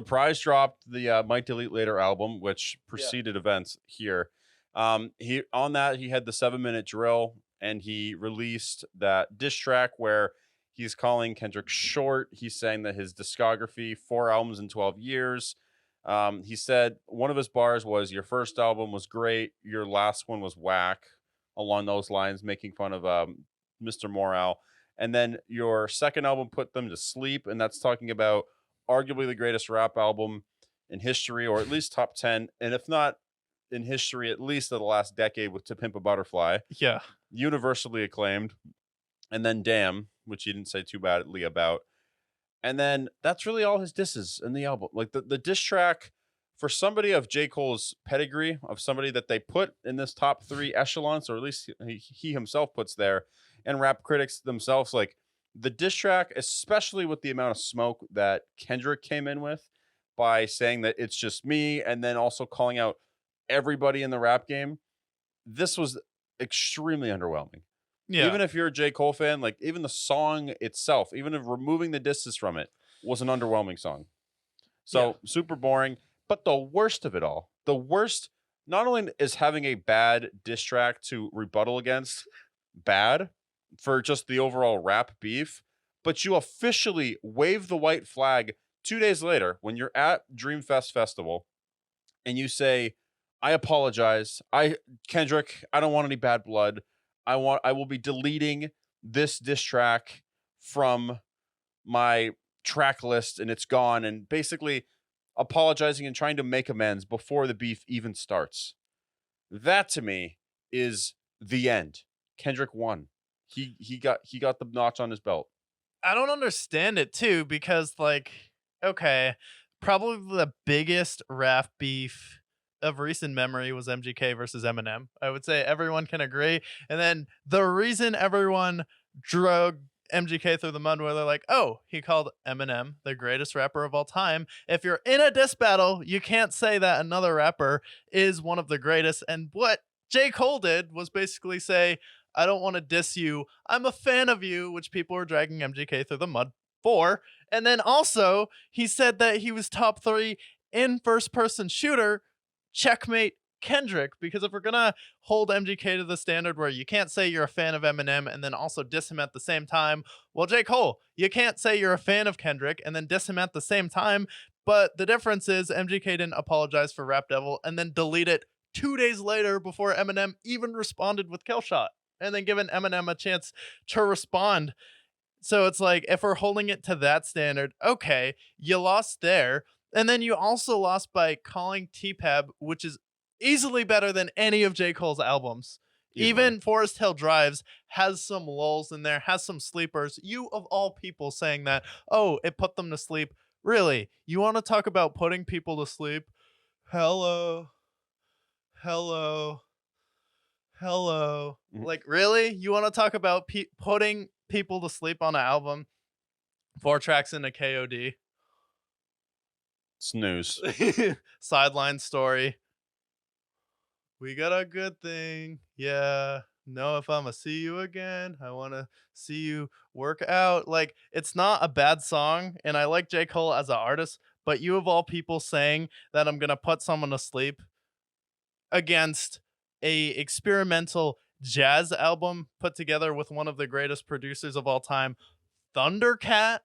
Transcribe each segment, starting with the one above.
surprise dropped the Might Delete Later album, which preceded events here. He on that he had the 7-minute drill, and he released that diss track where he's calling Kendrick short. He's saying that his discography, 4 albums in 12 years. He said one of his bars was, "Your first album was great, your last one was whack," along those lines, making fun of Mr. Morale. And then your second album put them to sleep, and that's talking about arguably the greatest rap album in history, or at least top 10, and if not in history, at least of the last decade, with To Pimp a Butterfly. Yeah. Universally acclaimed. And then Damn, which he didn't say too badly about. And then that's really all his disses in the album. Like the diss track for somebody of J. Cole's pedigree, of somebody that they put in this top 3 echelons, or at least he himself puts there, and rap critics themselves, like the diss track, especially with the amount of smoke that Kendrick came in with by saying that it's just me, and then also calling out everybody in the rap game, this was extremely underwhelming. Yeah. Even if you're a J. Cole fan, like even the song itself, even if removing the disses from it, was an underwhelming song. So super boring. But the worst of it all, the worst, not only is having a bad diss track to rebuttal against bad for just the overall rap beef, but you officially wave the white flag 2 days later when you're at Dreamfest Festival and you say, "I apologize. Kendrick, I don't want any bad blood. I will be deleting this diss track from my track list, and it's gone," and basically apologizing and trying to make amends before the beef even starts. That to me is the end. Kendrick won. He got the notch on his belt. I don't understand it too, because like, okay, probably the biggest rap beef of recent memory was MGK versus Eminem. I would say everyone can agree. And then the reason everyone drug MGK through the mud, where they're like, "Oh, he called Eminem the greatest rapper of all time." If you're in a diss battle, you can't say that another rapper is one of the greatest. And what J. Cole did was basically say, "I don't want to diss you. I'm a fan of you," which people were dragging MGK through the mud for. And then also, he said that he was top 3 in first person shooter. Checkmate Kendrick, because if we're gonna hold MGK to the standard where you can't say you're a fan of Eminem and then also diss him at the same time, well, J. Cole, you can't say you're a fan of Kendrick and then diss him at the same time. But the difference is MGK didn't apologize for Rap Devil and then delete it 2 days later before Eminem even responded with Killshot, and then giving Eminem a chance to respond. So it's like, if we're holding it to that standard, okay, you lost there. And then you also lost by calling T-Pab, which is easily better than any of J. Cole's albums. Easily. Even Forest Hill Drives has some lulls in there, has some sleepers. You, of all people, saying that, "Oh, it put them to sleep." Really? You want to talk about putting people to sleep? Hello. Hello. Hello. Like, really? You want to talk about putting people to sleep on an album? 4 tracks into KOD. Snooze. Sideline story. We got a good thing. Yeah. No, if I'ma see you again, I want to see you work out. Like, it's not a bad song, and I like J. Cole as an artist, but you of all people saying that I'm gonna put someone to sleep against a experimental jazz album put together with one of the greatest producers of all time, Thundercat?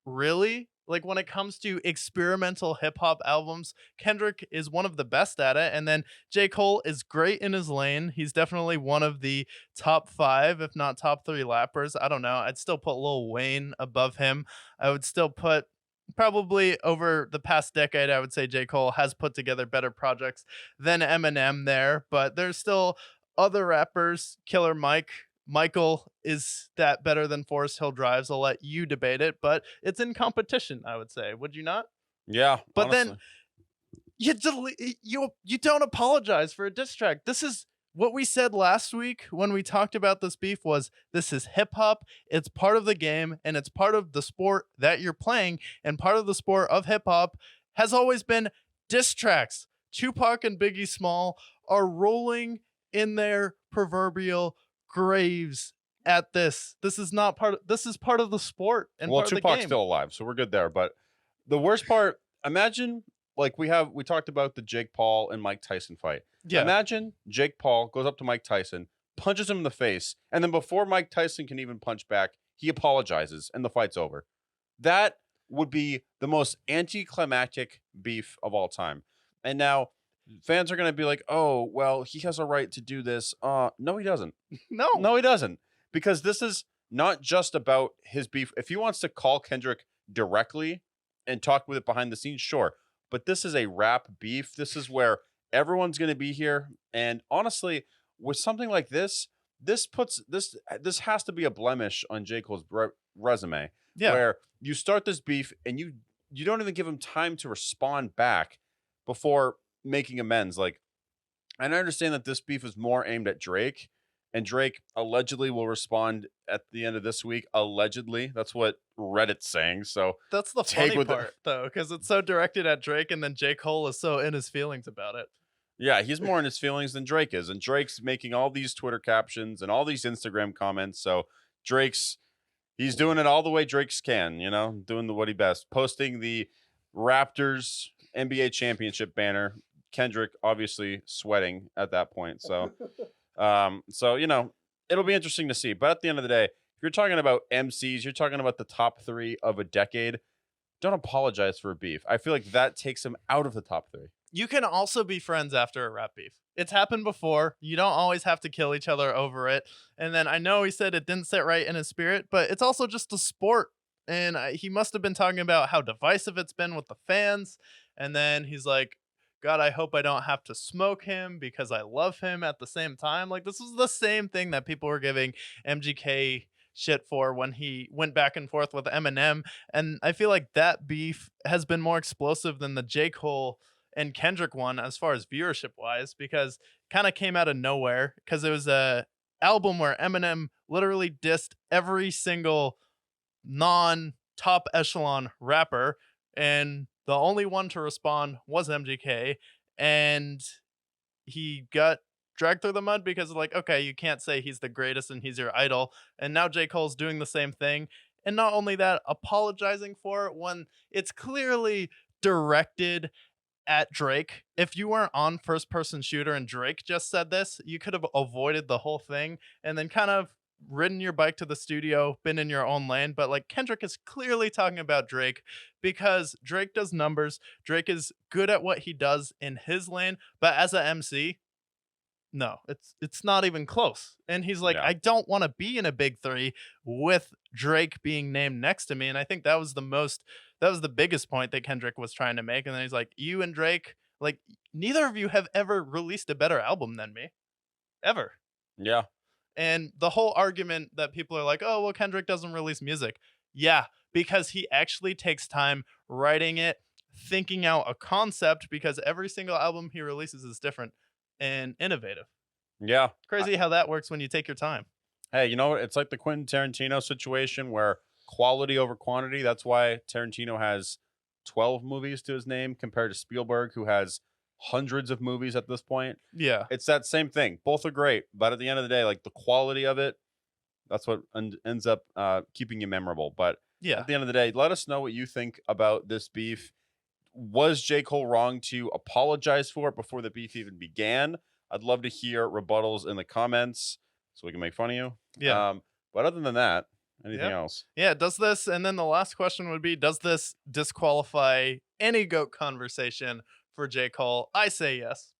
Really? Like, when it comes to experimental hip hop albums, Kendrick is one of the best at it. And then J. Cole is great in his lane. He's definitely one of the top 5, if not top 3 lappers. I don't know. I'd still put Lil Wayne above him. I would still put, probably over the past decade, I would say J. Cole has put together better projects than Eminem there. But there's still other rappers. Killer Michael, is that better than Forest Hill Drives? I'll let you debate it, but it's in competition, I would say. Would you not? Yeah. But honestly. then you don't apologize for a diss track. This is what we said last week when we talked about this beef, was this is hip hop. It's part of the game, and it's part of the sport that you're playing, and part of the sport of hip hop has always been diss tracks. Tupac and Biggie Small are rolling in their proverbial graves at this. This is not part of, this is part of the sport and Well, part of the Tupac's game. still alive, so we're good there. But the worst part, imagine like we talked about the Jake Paul and Mike Tyson fight. Yeah. Imagine Jake Paul goes up to Mike Tyson, punches him in the face, and then before Mike Tyson can even punch back, he apologizes and the fight's over. That would be the most anticlimactic beef of all time. And now fans are going to be like, "Oh, well, he has a right to do this." No, he doesn't. No. No, he doesn't. Because this is not just about his beef. If he wants to call Kendrick directly and talk with it behind the scenes, sure. But this is a rap beef. This is where everyone's going to be here. And honestly, with something like this, this has to be a blemish on J. Cole's resume. Yeah. Where you start this beef and you don't even give him time to respond back before making amends. Like, and I understand that this beef is more aimed at Drake, and Drake allegedly will respond at the end of this week. Allegedly, that's what Reddit's saying. So That's the take funny with it. part, though, because it's so directed at Drake, and then J. Cole is so in his feelings about it. yeah, he's more in his feelings than Drake is, and Drake's making all these Twitter captions and all these Instagram comments. So he's doing it all the way Drake's can, doing the what he best, posting the Raptors NBA championship banner. Kendrick obviously sweating at that point. So, it'll be interesting to see. But at the end of the day, if you're talking about MCs, you're talking about the top 3 of a decade. Don't apologize for a beef. I feel like that takes him out of the top 3. You can also be friends after a rap beef. It's happened before. You don't always have to kill each other over it. And then I know he said it didn't sit right in his spirit, but it's also just a sport. And he must have been talking about how divisive it's been with the fans. And then he's like, God, I hope I don't have to smoke him because I love him at the same time. Like, this is the same thing that people were giving MGK shit for when he went back and forth with Eminem. And I feel like that beef has been more explosive than the J. Cole and Kendrick one as far as viewership wise, because it kind of came out of nowhere because it was a album where Eminem literally dissed every single non-top echelon rapper, and the only one to respond was MGK, and he got dragged through the mud because like, okay, you can't say he's the greatest and he's your idol. And now J. Cole's doing the same thing. And not only that, apologizing for it when it's clearly directed at Drake. If you weren't on first person shooter and Drake just said this, you could have avoided the whole thing and then kind of ridden your bike to the studio, been in your own lane. But like, Kendrick is clearly talking about Drake because Drake does numbers. Drake is good at what he does in his lane, but as a MC, no, it's not even close. And he's like, Yeah. I don't want to be in a big 3 with Drake being named next to me. And I think that was the biggest point that Kendrick was trying to make. And then he's like, you and Drake, like, neither of you have ever released a better album than me, ever. Yeah. And the whole argument that people are like, oh, well, Kendrick doesn't release music. Yeah, because he actually takes time writing it, thinking out a concept, because every single album he releases is different and innovative. Yeah. Crazy how that works when you take your time. Hey, you know what? It's like the Quentin Tarantino situation where quality over quantity. That's why Tarantino has 12 movies to his name compared to Spielberg, who has hundreds of movies at this point. Yeah. It's that same thing. Both are great, but at the end of the day, like the quality of it, that's what ends up keeping you memorable. But Yeah. at the end of the day, let us know what you think about this beef. Was J. Cole wrong to apologize for it before the beef even began? I'd love to hear rebuttals in the comments so we can make fun of you. Yeah. But other than that, anything Yeah. else? Yeah. Does this, and then the last question would be, does this disqualify any GOAT conversation for J. Cole? I say yes.